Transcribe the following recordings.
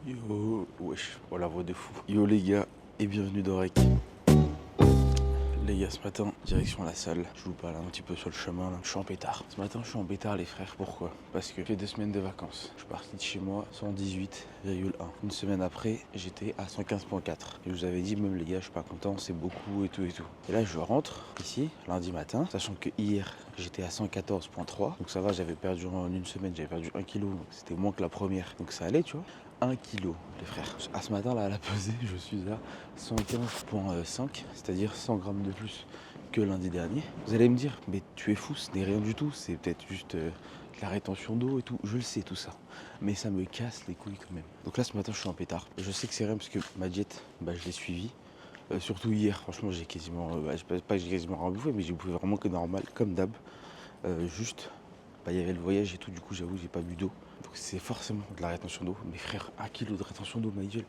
Yo, wesh, oh la voix de fou. Yo les gars, et bienvenue dans Rec. Les gars, ce matin, direction la salle. Je vous parle un petit peu sur le chemin là. Je suis en pétard. Ce matin, je suis en pétard les frères. Pourquoi? Parce que j'ai 2 semaines de vacances. Je suis parti de chez moi 118,1. Une semaine après, j'étais à 115,4. Et je vous avais dit, même les gars, je suis pas content, c'est beaucoup et tout et tout. Et là, je rentre ici, lundi matin, sachant que hier, j'étais à 114,3. Donc ça va, j'avais perdu en une semaine, j'avais perdu 1 kg. Donc c'était moins que la première. Donc ça allait, tu vois. 1 kg, les frères. À ce matin, là, à la pesée, je suis à 115,5, c'est-à-dire 100 grammes de plus que lundi dernier. Vous allez me dire, mais tu es fou, ce n'est rien du tout, c'est peut-être juste de la rétention d'eau et tout. Je le sais, tout ça. Mais ça me casse les couilles quand même. Donc là, ce matin, je suis en pétard. Je sais que c'est rien parce que ma diète, je l'ai suivie. Surtout hier, franchement, j'ai quasiment, pas que j'ai quasiment rien bouffé, mais j'ai bouffé vraiment que normal, comme d'hab. Juste, il y avait le voyage et tout, du coup, j'avoue, j'ai pas bu d'eau. Donc c'est forcément de la rétention d'eau. Mais frère, 1 kg de rétention d'eau, ma gueule.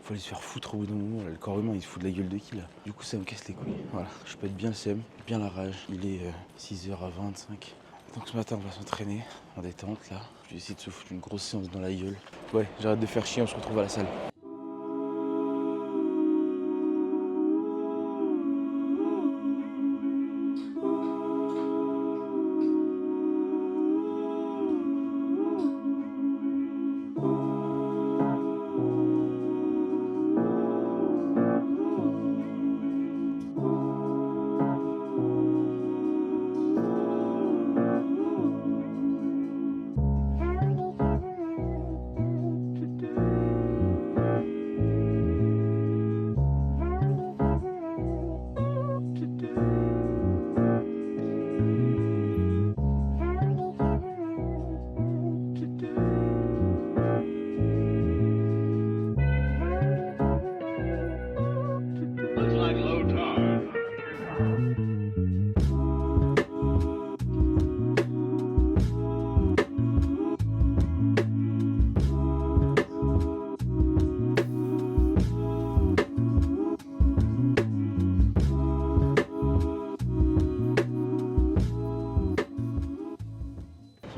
Faut aller se faire foutre au bout d'un moment. Là, le corps humain, il se fout de la gueule de qui là? Du coup, ça me casse les couilles. Voilà, je peux être bien le seum, bien la rage. Il est 6h25. Donc ce matin, on va s'entraîner en détente là. Je vais essayer de se foutre une grosse séance dans la gueule. Ouais, j'arrête de faire chier, on se retrouve à la salle.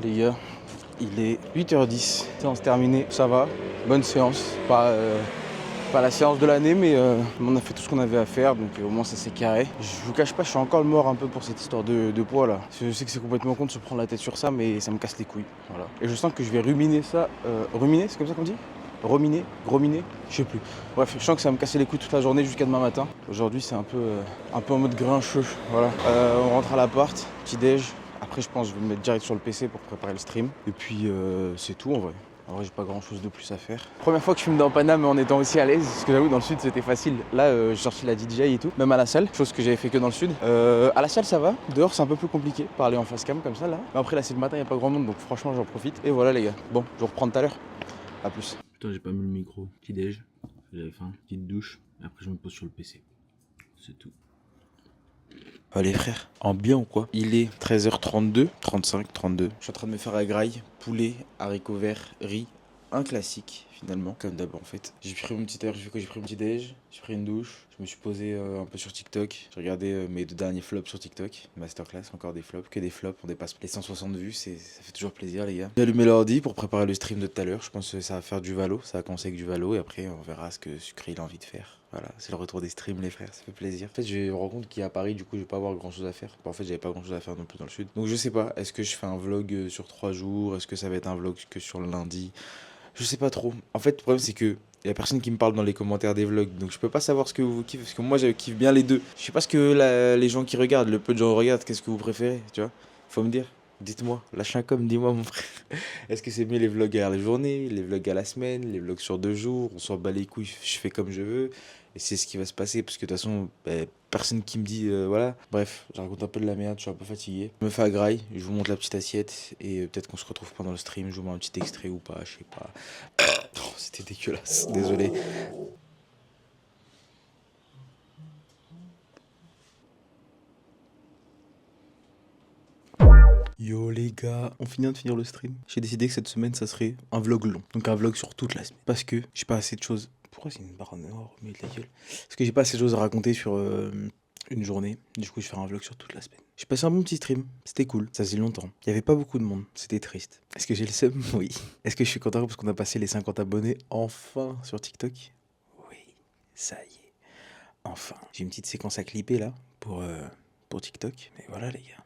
Les gars, il est 8h10, séance terminée, ça va, bonne séance, pas la séance de l'année mais on a fait tout ce qu'on avait à faire donc au moins ça s'est carré. Je vous cache pas, je suis encore mort un peu pour cette histoire de poids là. Je sais que c'est complètement con de se prendre la tête sur ça mais ça me casse les couilles, voilà. Et je sens que je vais ruminer ça, ruminer, c'est comme ça qu'on dit? Rominer, grominer, je sais plus. Bref, je sens que ça va me casser les couilles toute la journée jusqu'à demain matin. Aujourd'hui c'est un peu en mode grincheux, voilà. On rentre à l'appart, petit déj. Après je pense que je vais me mettre direct sur le PC pour préparer le stream. Et puis c'est tout en vrai. En vrai j'ai pas grand chose de plus à faire. Première fois que je filme dans Paname en étant aussi à l'aise, parce que j'avoue dans le sud c'était facile. Là j'ai sorti la DJ et tout, même à la salle, chose que j'avais fait que dans le sud. À la salle ça va, dehors c'est un peu plus compliqué, parler en face cam comme ça là. Mais après là c'est le matin, y a pas grand monde donc franchement j'en profite. Et voilà les gars, bon je vous reprends tout à l'heure, à plus. Putain j'ai pas mis le micro, petit déj, j'avais faim, petite douche, et après je me pose sur le PC. C'est tout. Allez frère, en bien ou quoi? Il est 13h32, 35, 32. Je suis en train de me faire la graille, poulet, haricots verts, riz, un classique finalement, comme d'hab en fait. J'ai pris mon petit heure, j'ai fait quoi? J'ai pris mon petit déj, j'ai pris une douche, je me suis posé un peu sur TikTok. J'ai regardé mes 2 derniers flops sur TikTok, masterclass, encore des flops, que des flops, on dépasse les 160 vues, ça fait toujours plaisir les gars. J'ai allumé l'ordi pour préparer le stream de tout à l'heure, je pense que ça va faire du valo, ça va commencer avec du valo et après on verra ce que Sucré il a envie de faire. Voilà, c'est le retour des streams les frères, ça fait plaisir. En fait je me rends compte qu'à Paris du coup je vais pas avoir grand chose à faire. En fait j'avais pas grand chose à faire non plus dans le sud. Donc je sais pas, est-ce que je fais un vlog sur 3 jours? Est-ce que ça va être un vlog que sur le lundi? Je sais pas trop. En fait le problème c'est que y a personne qui me parle dans les commentaires des vlogs. Donc je peux pas savoir ce que vous kiffez. Parce que moi je kiffe bien les deux. Je sais pas ce que les gens qui regardent, le peu de gens qui regardent, qu'est-ce que vous préférez, tu vois? Faut me dire. Dites-moi, lâchez un com, dis-moi mon frère. Est-ce que c'est mieux les vlogs à la journée, les vlogs à la semaine, les vlogs sur 2 jours? On s'en bat les couilles, je fais comme je veux. Et c'est ce qui va se passer, parce que de toute façon, personne qui me dit, voilà. Bref, je raconte un peu de la merde, je suis un peu fatigué. Je me fais à graille, je vous montre la petite assiette, et peut-être qu'on se retrouve pendant le stream, je vous mets un petit extrait ou pas, je sais pas. Oh, c'était dégueulasse, désolé. Yo les gars, on vient de finir le stream. J'ai décidé que cette semaine ça serait un vlog long. Donc un vlog sur toute la semaine. Parce que j'ai pas assez de choses. Pourquoi c'est une barre en or au milieu de la gueule? Parce que j'ai pas assez de choses à raconter une journée. Du coup, je vais faire un vlog sur toute la semaine. J'ai passé un bon petit stream. C'était cool. Ça faisait longtemps. Il n'y avait pas beaucoup de monde. C'était triste. Est-ce que j'ai le seum? Oui. Est-ce que je suis content parce qu'on a passé les 50 abonnés enfin sur TikTok? Oui. Ça y est. Enfin. J'ai une petite séquence à clipper là pour TikTok. Mais voilà les gars.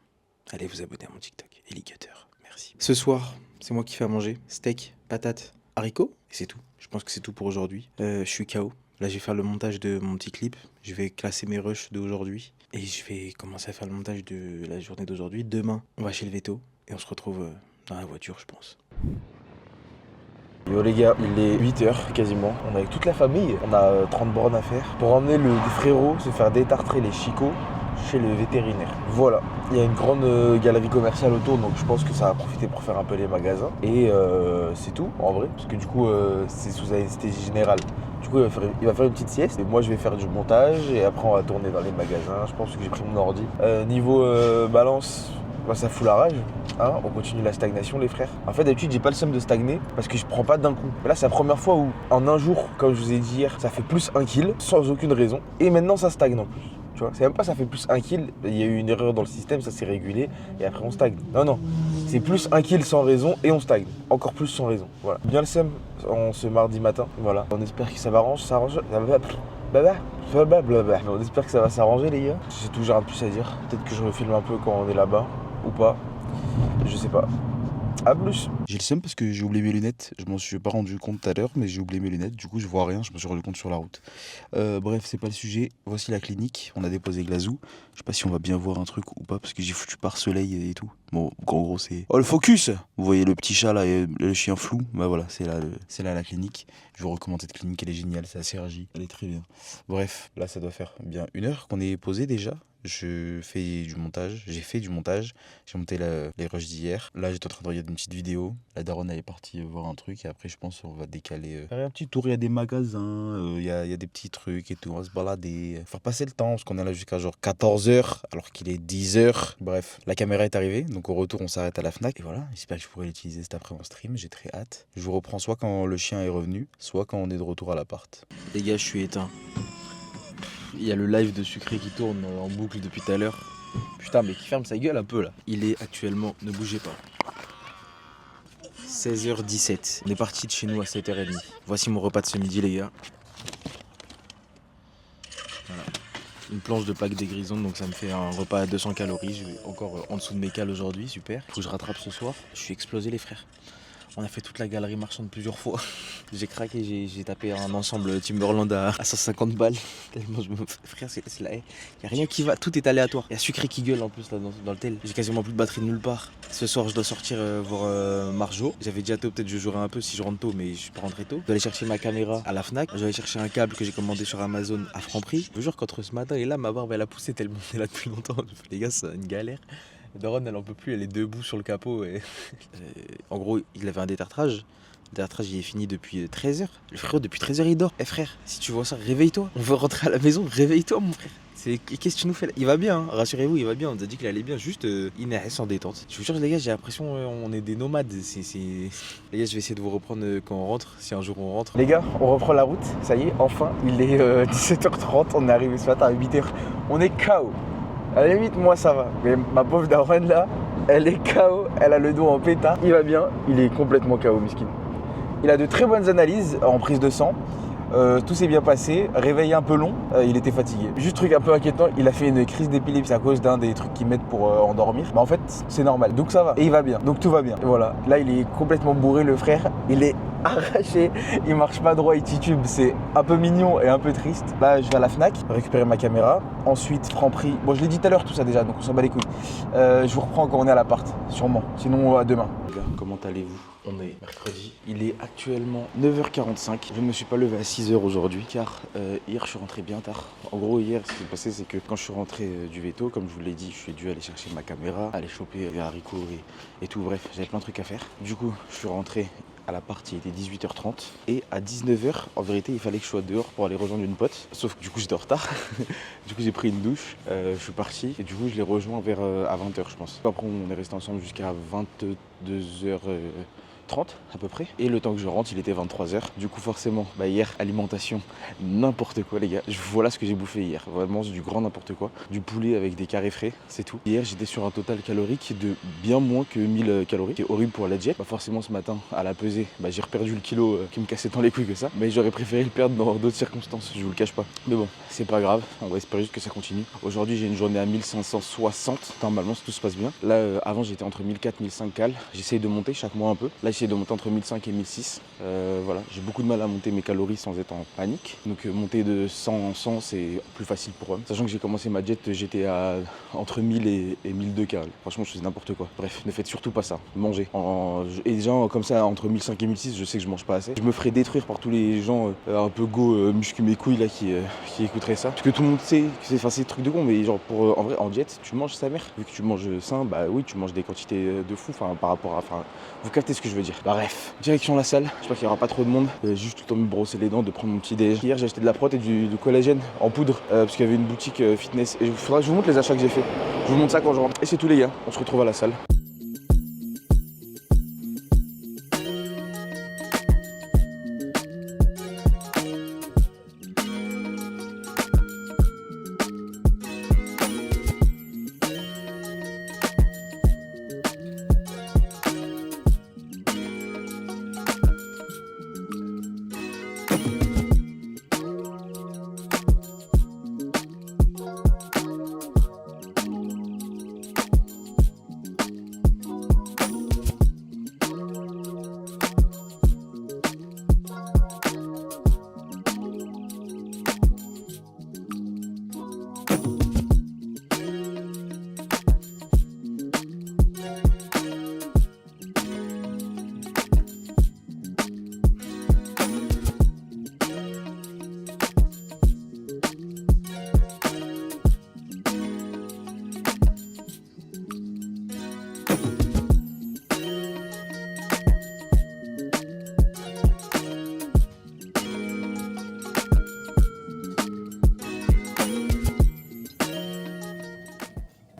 Allez vous abonner à mon TikTok. Alligator. Merci. Ce soir, c'est moi qui fais à manger. Steak, patates, haricots. Et c'est tout. Je pense que c'est tout pour aujourd'hui. Je suis KO. Là, je vais faire le montage de mon petit clip. Je vais classer mes rushs d'aujourd'hui. Et je vais commencer à faire le montage de la journée d'aujourd'hui. Demain, on va chez le veto. Et on se retrouve dans la voiture, je pense. Yo les gars, il est 8h quasiment. On est avec toute la famille. On a 30 bornes à faire. Pour emmener le frérot se faire détartrer les chicots chez le vétérinaire. Voilà. Il y a une grande galerie commerciale autour, donc je pense que ça va profiter pour faire un peu les magasins. Et c'est tout en vrai, parce que du coup c'est sous anesthésie générale. Du coup il va faire une petite sieste et moi je vais faire du montage et après on va tourner dans les magasins. Je pense que j'ai pris mon ordi. Niveau balance, bah, ça fout la rage. Hein, on continue la stagnation les frères. En fait d'habitude j'ai pas le seum de stagner parce que je prends pas d'un coup. Mais là c'est la première fois où en un jour, comme je vous ai dit hier, ça fait plus 1 kill sans aucune raison. Et maintenant ça stagne en plus. Tu vois, c'est même pas ça fait plus 1 kill, il y a eu une erreur dans le système, ça s'est régulé et après on stagne. Non, c'est plus 1 kill sans raison et on stagne. Encore plus sans raison. Voilà. Bien le seum en ce mardi matin. Voilà. On espère que ça va s'arranger. On espère que ça va s'arranger les gars. J'ai toujours rien de plus à dire. Peut-être que je refilme un peu quand on est là-bas ou pas. Je sais pas. A plus. J'ai le seum parce que j'ai oublié mes lunettes. Je m'en suis pas rendu compte tout à l'heure, mais j'ai oublié mes lunettes. Du coup, je vois rien. Je me suis rendu compte sur la route. Bref, c'est pas le sujet. Voici la clinique. On a déposé Glazou. Je sais pas si on va bien voir un truc ou pas parce que j'ai foutu par soleil et tout. Bon, en gros, c'est. Oh, le focus! Vous voyez le petit chat là et le chien flou? Bah voilà, c'est là la clinique. Je vous recommande cette clinique. Elle est géniale. C'est assez RJ. Elle est très bien. Bref, là, ça doit faire bien 1 heure qu'on est posé déjà. J'ai fait du montage, j'ai monté les rushs d'hier. Là j'étais en train de regarder une petite vidéo. La daronne elle est partie voir un truc et après je pense qu'on va décaler. Faire un petit tour, il y a des magasins, il y a des petits trucs et tout, on va se balader. Faire passer le temps parce qu'on est là jusqu'à genre 14h alors qu'il est 10h. Bref, la caméra est arrivée, donc au retour on s'arrête à la Fnac. Et voilà, j'espère que je pourrai l'utiliser cet après en stream, j'ai très hâte. Je vous reprends soit quand le chien est revenu, soit quand on est de retour à l'appart. Les gars, je suis éteint. Il y a le live de Sucré qui tourne en boucle depuis tout à l'heure. Putain, mais qui ferme sa gueule un peu là. Il est actuellement, ne bougez pas, 16h17. On est parti de chez nous à 7h30. Voici mon repas de ce midi les gars. Voilà. Une planche de Pâques dégrisante, donc ça me fait un repas à 200 calories. Je vais encore en dessous de mes cales aujourd'hui, super. Faut que je rattrape ce soir. Je suis explosé les frères. On a fait toute la galerie marchande plusieurs fois. J'ai craqué, j'ai tapé un ensemble Timberland à 150 balles. Tellement je me... Frère, c'est la haie. Y a rien qui va, tout est aléatoire. Y a Sucré qui gueule en plus là dans le tel. J'ai quasiment plus de batterie de nulle part. Ce soir, je dois sortir voir Marjo. J'avais déjà tôt, peut-être je jouerai un peu si je rentre tôt, mais je suis pas rentré tôt. Je dois aller chercher ma caméra à la Fnac. Je dois aller chercher un câble que j'ai commandé sur Amazon à Franprix. Je vous jure qu'entre ce matin et là, ma barbe elle a poussé tellement on est là depuis longtemps. Les gars, c'est une galère. Daron elle en peut plus, elle est debout sur le capot et... en gros il avait un détartrage. Le détartrage il est fini depuis 13h. Le frérot depuis 13h il dort. Eh frère, si tu vois ça, réveille-toi. On veut rentrer à la maison, réveille-toi mon frère. Qu'est-ce que tu nous fais là? Il va bien, hein. Rassurez-vous, il va bien. On nous a dit qu'il allait bien, juste il est en détente. Je vous jure les gars, j'ai l'impression on est des nomades. Les gars, je vais essayer de vous reprendre quand on rentre, si un jour on rentre. Les gars, on reprend la route, ça y est, enfin. Il est 17h30, on est arrivé ce matin à 8h. On est KO. À la limite, moi ça va. Mais ma pauvre daronne là, elle est KO, elle a le dos en pétard. Il va bien, il est complètement KO, miskin. Il a de très bonnes analyses en prise de sang. Tout s'est bien passé, réveil un peu long, il était fatigué. Juste truc un peu inquiétant, il a fait une crise d'épilepsie à cause d'un des trucs qu'ils mettent pour endormir. Mais en fait, c'est normal, donc ça va. Et il va bien, donc tout va bien. Et voilà, là il est complètement bourré le frère, il est arraché, il marche pas droit, il titube, c'est un peu mignon et un peu triste. Là je vais à la Fnac, récupérer ma caméra, ensuite Franprix. Bon je l'ai dit tout à l'heure tout ça déjà, donc on s'en bat les couilles. Je vous reprends quand on est à l'appart, sûrement, sinon à demain. Les gars, comment allez-vous? On est mercredi, il est actuellement 9h45. Je ne me suis pas levé à 6h aujourd'hui car hier je suis rentré bien tard. En gros hier ce qui s'est passé c'est que quand je suis rentré du veto, comme je vous l'ai dit, je suis dû aller chercher ma caméra, aller choper les haricots et tout, bref, j'avais plein de trucs à faire. Du coup je suis rentré à l'appart, il était 18h30 et à 19h en vérité il fallait que je sois dehors pour aller rejoindre une pote, sauf que du coup j'étais en retard. Du coup j'ai pris une douche, je suis parti et du coup je l'ai rejoint vers à 20h je pense. Après on est resté ensemble jusqu'à 22h 30 à peu près. Et le temps que je rentre, il était 23h. Du coup, forcément, hier, alimentation, n'importe quoi, les gars. Voilà ce que j'ai bouffé hier. Vraiment, du grand n'importe quoi. Du poulet avec des carrés frais, c'est tout. Hier, j'étais sur un total calorique de bien moins que 1000 calories. C'est horrible pour la diète. Forcément, ce matin, à la pesée, j'ai reperdu le kilo qui me cassait tant les couilles que ça. Mais j'aurais préféré le perdre dans d'autres circonstances, je vous le cache pas. Mais bon, c'est pas grave. On va espérer juste que ça continue. Aujourd'hui, j'ai une journée à 1560. Normalement, si tout se passe bien. Là, avant, j'étais entre 1004 et 1005 cales. J'essaye de monter chaque mois un peu. Là, j'essaye de monter entre 1005 et 1006. Voilà, j'ai beaucoup de mal à monter mes calories sans être en panique. Donc, monter de 100 en 100, c'est plus facile pour eux. Sachant que j'ai commencé ma diète, j'étais à entre 1000 et 1002 cales. Franchement, je faisais n'importe quoi. Bref, ne faites surtout pas ça. Mangez. Et des gens comme ça, entre 1005 et 1006, je sais que je mange pas assez. Je me ferai détruire par tous les gens un peu go, muscu mes couilles là qui écouteraient ça. Parce que tout le monde sait que c'est des trucs de con, mais genre en vrai, en diète, tu manges sa mère. Vu que tu manges sain, oui, tu manges des quantités de fou, par rapport à. Vous captez ce que je veux dire. Bref, direction la salle. J'espère qu'il n'y aura pas trop de monde. Juste tout le temps me brosser les dents, de prendre mon petit déj. Hier, j'ai acheté de la prot et du collagène en poudre parce qu'il y avait une boutique fitness. Et il faudra que je vous montre les achats que j'ai fait. Je vous montre ça quand je rentre. Et c'est tout, les gars. On se retrouve à la salle.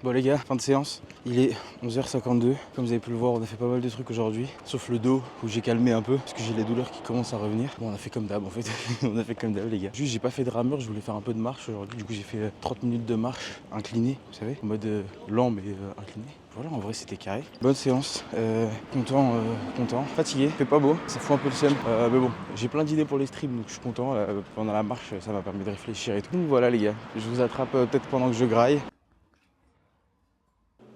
Bon les gars, fin de séance, il est 11h52. Comme vous avez pu le voir, on a fait pas mal de trucs aujourd'hui. Sauf le dos où j'ai calmé un peu parce que j'ai les douleurs qui commencent à revenir. Bon, on a fait comme d'hab en fait. On a fait comme d'hab les gars. Juste j'ai pas fait de rameur, je voulais faire un peu de marche aujourd'hui. Du coup j'ai fait 30 minutes de marche inclinée, vous savez, en mode lent mais incliné. Voilà, en vrai c'était carré. Bonne séance, content, fatigué, fait pas beau, ça fout un peu le seum. Mais bon, j'ai plein d'idées pour les streams donc je suis content. Pendant la marche, ça m'a permis de réfléchir et tout. Donc voilà les gars, je vous attrape peut-être pendant que je graille.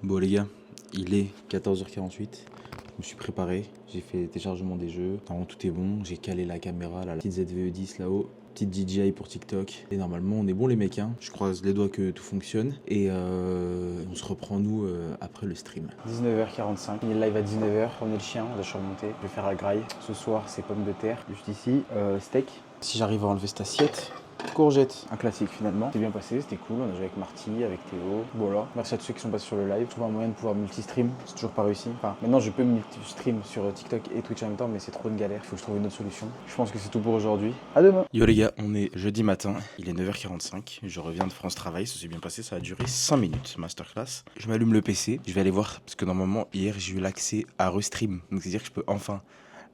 Bon les gars, il est 14h48, je me suis préparé, j'ai fait le téléchargement des jeux, tout est bon, j'ai calé la caméra, là, la petite ZVE10 là-haut, petite DJI pour TikTok, et normalement on est bon les mecs, hein. Je croise les doigts que tout fonctionne, et on se reprend nous après le stream. 19h45, il est live à 19h, prenez le chien, on va surmonter, je vais faire la graille, ce soir c'est pommes de terre, juste ici, steak, si j'arrive à enlever cette assiette. Courgette, un classique finalement. C'était bien passé, c'était cool. On a joué avec Marty, avec Théo. Voilà. Merci à tous ceux qui sont passés sur le live. Trouver un moyen de pouvoir multi-stream, c'est toujours pas réussi. Enfin, maintenant je peux multi-stream sur TikTok et Twitch en même temps, mais c'est trop une galère. Il faut que je trouve une autre solution. Je pense que c'est tout pour aujourd'hui. À demain. Yo les gars, on est jeudi matin. Il est 9h45. Je reviens de France Travail. Ça s'est bien passé. Ça a duré 5 minutes, masterclass. Je m'allume le PC. Je vais aller voir parce que normalement hier j'ai eu l'accès à Restream. Donc c'est-à-dire que je peux enfin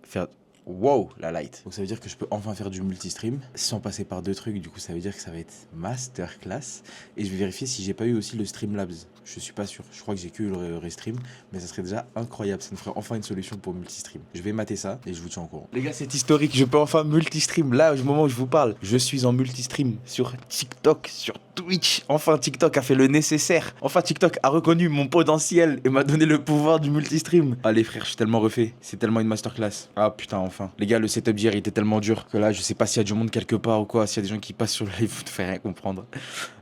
faire. Wow, la light. Donc ça veut dire que je peux enfin faire du multistream sans passer par deux trucs. Du coup, ça veut dire que ça va être masterclass. Et je vais vérifier si j'ai pas eu aussi le Streamlabs. Je suis pas sûr. Je crois que j'ai que eu le Restream. Mais ça serait déjà incroyable. Ça nous ferait enfin une solution pour multistream. Je vais mater ça et je vous tiens au courant. Les gars, c'est historique. Je peux enfin multistream. Là, au moment où je vous parle, je suis en multistream sur TikTok, sur Twitch. Enfin, TikTok a fait le nécessaire. Enfin, TikTok a reconnu mon potentiel et m'a donné le pouvoir du multistream. Allez, frère, je suis tellement refait. C'est tellement une masterclass. Ah putain, enfin. Les gars, le setup d'hier il était tellement dur que là, je sais pas s'il y a du monde quelque part ou quoi. S'il y a des gens qui passent sur le live, vous ne faites rien comprendre.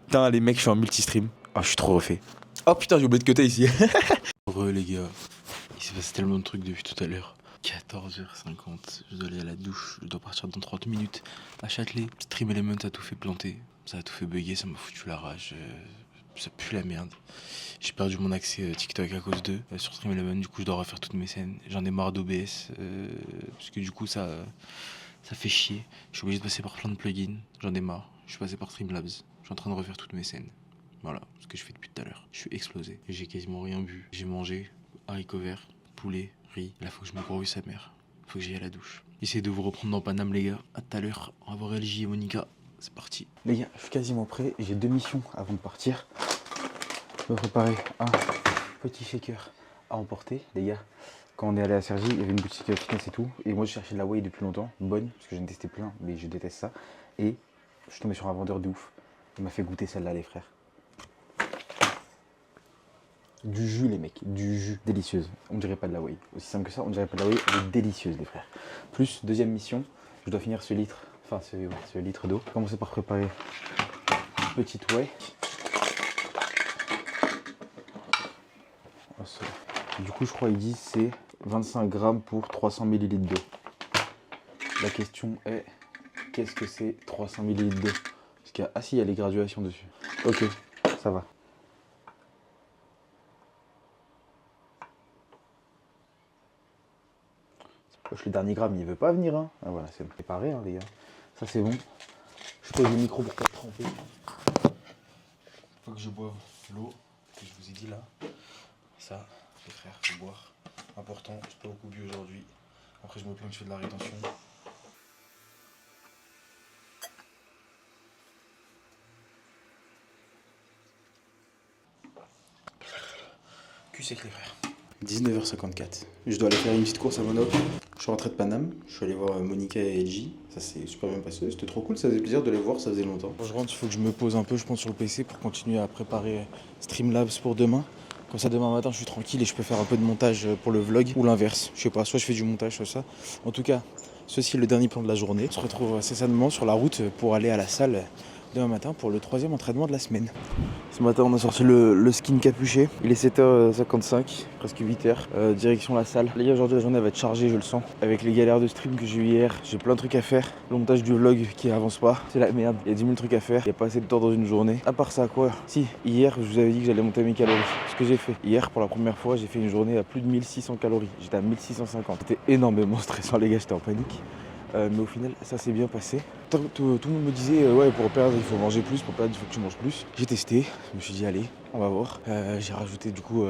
Putain, les mecs, je suis en multistream. Oh, je suis trop refait. Oh putain, j'ai oublié de cuter ici. Les gars, il s'est passé tellement de trucs depuis tout à l'heure. 14h50, je dois aller à la douche, je dois partir dans 30 minutes à Châtelet. Stream Element a tout fait planter, ça a tout fait bugger, ça m'a foutu la rage. Ça pue la merde. J'ai perdu mon accès TikTok à cause d'eux sur Stream Element, du coup je dois refaire toutes mes scènes. J'en ai marre d'OBS, parce que du coup ça fait chier. Je suis obligé de passer par plein de plugins, j'en ai marre. Je suis passé par Streamlabs, je suis en train de refaire toutes mes scènes. Voilà, ce que je fais depuis tout à l'heure. Je suis explosé, j'ai quasiment rien bu. J'ai mangé haricots verts, poulet, riz. Là, faut que je me courbe sa mère. Faut que j'aille à la douche. Essayez de vous reprendre dans Paname, les gars. À tout à l'heure. On va voir LJ et Monica. C'est parti. Les gars, je suis quasiment prêt. J'ai 2 missions avant de partir. Je vais préparer un petit shaker à emporter, les gars. Quand on est allé à Cergy, il y avait une boutique fitness et tout. Et moi, je cherchais de la whey depuis longtemps, bonne, parce que j'en ai testé plein, mais je déteste ça. Et je suis tombé sur un vendeur de ouf. Il m'a fait goûter celle-là, les frères. Du jus, les mecs, du jus. Délicieuse. On dirait pas de la whey. Aussi simple que ça, on dirait pas de la whey, elle est délicieuse, les frères. Plus, deuxième mission, je dois finir ce litre, enfin ce litre d'eau. Commencer par préparer une petite whey. Du coup, je crois qu'ils disent c'est 25 grammes pour 300 ml d'eau. La question est, qu'est-ce que c'est 300 ml d'eau? Parce qu'il y a... Ah si, il y a les graduations dessus. Ok, ça va. Le dernier gramme, il veut pas venir. Hein. Ah voilà, c'est préparé, hein, les gars. Ça, c'est bon. Je pose le micro pour pas tremper. Faut que je boive l'eau que je vous ai dit là. Ça, les frères, faut boire. Important, j'ai pas beaucoup bu aujourd'hui. Après, je me plains que je fais de la rétention. Cul sec, les frères. 19h54. Je dois aller faire une petite course à Monocle. Je suis rentré de Paname. Je suis allé voir Monica et LJ. Ça s'est super bien passé. C'était trop cool. Ça faisait plaisir de les voir. Ça faisait longtemps. Quand je rentre, il faut que je me pose un peu, je pense, sur le PC pour continuer à préparer Streamlabs pour demain. Comme ça, demain matin, je suis tranquille et je peux faire un peu de montage pour le vlog ou l'inverse. Je sais pas, soit je fais du montage, soit ça. En tout cas, ceci est le dernier plan de la journée. On se retrouve incessamment sur la route pour aller à la salle demain matin pour le 3e entraînement de la semaine. Ce matin, on a sorti le skin capuché. Il est 7h55, presque 8h. Direction la salle. Les gars, aujourd'hui, la journée va être chargée, je le sens. Avec les galères de stream que j'ai eu hier, j'ai plein de trucs à faire. Le montage du vlog qui avance pas, c'est la merde. Il y a 10 000 trucs à faire. Il n'y a pas assez de temps dans une journée. À part ça, quoi. Si, hier, je vous avais dit que j'allais monter mes calories. Ce que j'ai fait. Hier, pour la première fois, j'ai fait une journée à plus de 1600 calories. J'étais à 1650. C'était énormément stressant, les gars, j'étais en panique. Mais au final, ça s'est bien passé. Tout le monde me disait, ouais, pour perdre, il faut manger plus, pour perdre, il faut que tu manges plus. J'ai testé, je me suis dit, allez, on va voir. J'ai rajouté du coup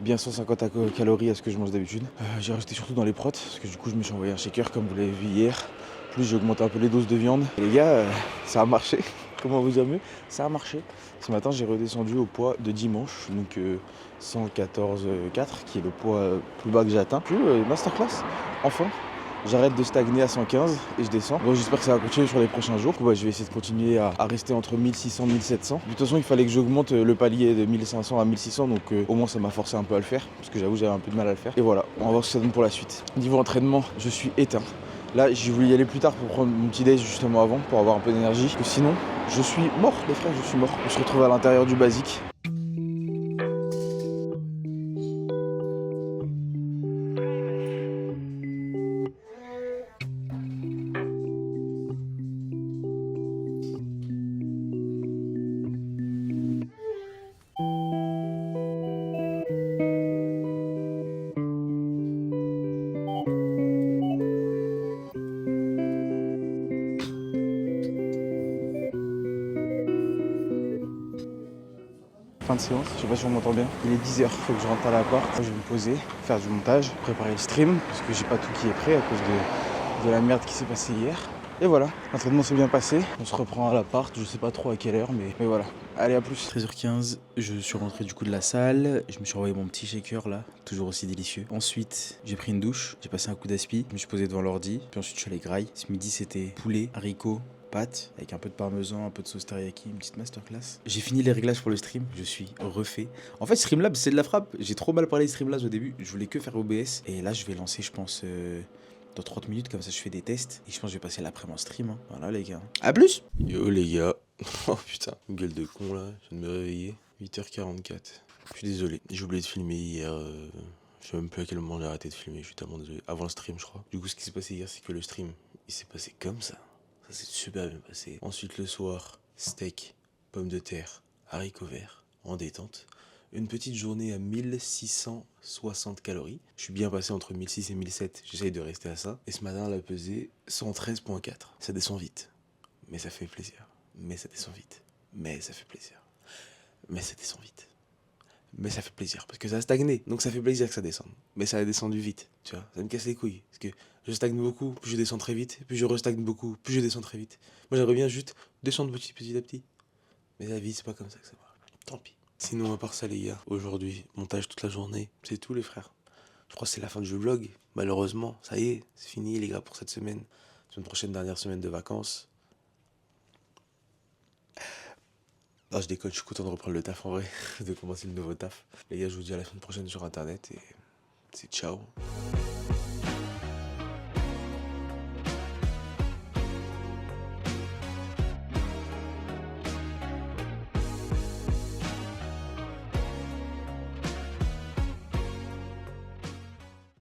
bien 150 calories à ce que je mange d'habitude. J'ai rajouté surtout dans les protes, parce que du coup, je me suis envoyé un shaker, comme vous l'avez vu hier. Plus, j'ai augmenté un peu les doses de viande. Et les gars, ça a marché. Comment vous dire mieux? Ça a marché. Ce matin, j'ai redescendu au poids de dimanche, donc 114,4, qui est le poids plus bas que j'ai atteint. Puis, masterclass, enfin. J'arrête de stagner à 115 et je descends. Donc j'espère que ça va continuer sur les prochains jours. Je vais essayer de continuer à rester entre 1600 et 1700. De toute façon, il fallait que j'augmente le palier de 1500 à 1600. Donc au moins, ça m'a forcé un peu à le faire. Parce que j'avoue, j'avais un peu de mal à le faire. Et voilà, on va voir ce que ça donne pour la suite. Niveau entraînement, je suis éteint. Là, j'ai voulu y aller plus tard pour prendre mon petit déj justement avant, pour avoir un peu d'énergie. Parce que sinon, je suis mort, les frères, je suis mort. On se retrouve à l'intérieur du basique. Fin de séance, je sais pas si on m'entend bien. Il est 10h, faut que je rentre à l'appart. Je vais me poser, faire du montage, préparer le stream, parce que j'ai pas tout qui est prêt à cause de la merde qui s'est passée hier. Et voilà, l'entraînement s'est bien passé. On se reprend à l'appart, je sais pas trop à quelle heure, mais voilà. Allez, à plus. 13h15, je suis rentré du coup de la salle. Je me suis envoyé mon petit shaker là, toujours aussi délicieux. Ensuite, j'ai pris une douche, j'ai passé un coup d'aspi, je me suis posé devant l'ordi. Puis ensuite, je suis allé graille. Ce midi, c'était poulet, haricots, pâtes, avec un peu de parmesan, un peu de sauce teriyaki, une petite masterclass. J'ai fini les réglages pour le stream, je suis refait. En fait, Streamlabs, c'est de la frappe. J'ai trop mal parlé de Streamlabs au début. Je voulais que faire OBS. Et là, je vais lancer, je pense, dans 30 minutes, comme ça, je fais des tests. Et je pense que je vais passer l'après-midi en stream. Hein. Voilà, les gars. A plus! Yo, les gars. Oh putain, gueule de con là, je viens de me réveiller. 8h44. Je suis désolé, j'ai oublié de filmer hier. Je sais même plus à quel moment j'ai arrêté de filmer, je suis tellement désolé. Avant le stream, je crois. Du coup, ce qui s'est passé hier, c'est que le stream, il s'est passé comme ça. Ça s'est super bien passé. Ensuite, le soir, steak, pommes de terre, haricots verts, en détente. Une petite journée à 1660 calories. Je suis bien passé entre 1600 et 1700. J'essaye de rester à ça. Et ce matin, elle a pesé 113,4. Ça descend vite. Mais ça fait plaisir. Mais ça descend vite. Mais ça fait plaisir. Mais ça descend vite. Mais ça fait plaisir, parce que ça a stagné. Donc ça fait plaisir que ça descende. Mais ça a descendu vite, tu vois. Ça me casse les couilles. Parce que je stagne beaucoup, puis je descends très vite. Puis je restagne beaucoup, puis je descends très vite. Moi j'aimerais bien juste descendre petit à petit. Mais la vie, c'est pas comme ça que ça marche. Tant pis. Sinon, à part ça, les gars, aujourd'hui, montage toute la journée. C'est tout, les frères. Je crois que c'est la fin du vlog. Malheureusement, ça y est, c'est fini, les gars, pour cette semaine. Semaine prochaine, dernière semaine de vacances. Non, je déconne, je suis content de reprendre le taf en vrai, de commencer le nouveau taf. Les gars, je vous dis à la semaine prochaine sur internet et c'est ciao.